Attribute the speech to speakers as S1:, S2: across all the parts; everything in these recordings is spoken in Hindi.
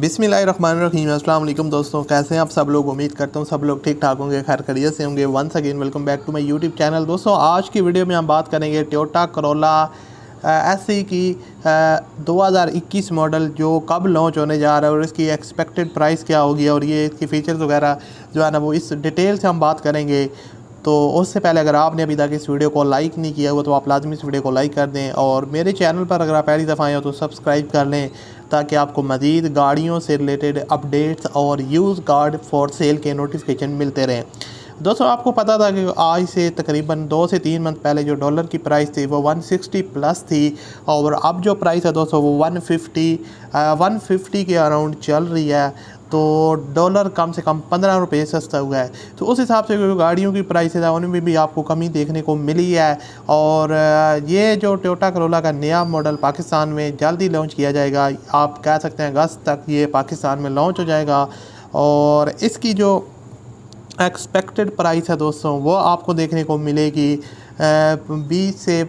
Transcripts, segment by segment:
S1: बिस्मिल्लाहिर्रहमानिर्रहीम। अस्सलाम वालेकुम दोस्तों, कैसे हैं आप सब लोग। उम्मीद करता हूँ सब लोग ठीक ठाक होंगे, खैर खैरियत से होंगे। Once again welcome back to my YouTube channel. दोस्तों आज की वीडियो में हम बात करेंगे टोयोटा करोला एसई की 2021 मॉडल जो कब लॉन्च होने जा रहा है और इसकी एक्सपेक्टेड प्राइस क्या होगी और ये इसकी फ़ीचर्स वगैरह जो है ना वो इस डिटेल से हम बात करेंगे। तो उससे पहले अगर आपने अभी तक इस वीडियो को लाइक नहीं किया हुआ तो आप लाजमी इस वीडियो को लाइक कर दें और मेरे चैनल पर अगर आप पहली दफ़ा आए हो तो सब्सक्राइब कर लें ताकि आपको मज़ीद गाड़ियों से रिलेटेड अपडेट्स और यूज़ कार्ड फॉर सेल के नोटिफिकेशन मिलते रहें। दोस्तों आपको पता था कि आज से तकरीबन 2 से 3 मंथ पहले जो डॉलर की प्राइस थी वो 160 प्लस थी और अब जो प्राइस है दोस्तों वो 150 के अराउंड चल रही है। तो डॉलर कम से कम 15 रुपये सस्ता हुआ है। तो उस हिसाब से जो गाड़ियों की प्राइसेस है उनमें भी आपको कमी देखने को मिली है। और ये जो टोयोटा करोला का नया मॉडल पाकिस्तान में जल्दी लॉन्च किया जाएगा, आप कह सकते हैं अगस्त तक ये पाकिस्तान में लॉन्च हो जाएगा। और इसकी जो एक्सपेक्टेड प्राइस है दोस्तों वो आपको देखने को मिलेगी 20 से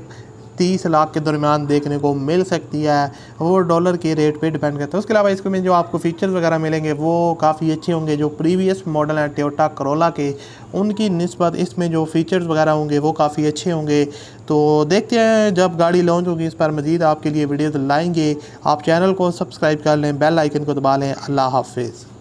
S1: 30 लाख के दरमियान देखने को मिल सकती है। वो डॉलर के रेट पे डिपेंड करता है। उसके अलावा इसमें जो आपको फीचर्स वगैरह मिलेंगे वो काफ़ी अच्छे होंगे। जो प्रीवियस मॉडल हैं टोयोटा करोला के उनकी निस्बत इसमें जो फीचर्स वगैरह होंगे वो काफ़ी अच्छे होंगे। तो देखते हैं जब गाड़ी लॉन्च होगी इस पर मज़ीद आपके लिए वीडियोज़ लाएँगे। आप चैनल को सब्सक्राइब कर लें, बेल आइकन को दबा लें। अल्लाह हाफिज़।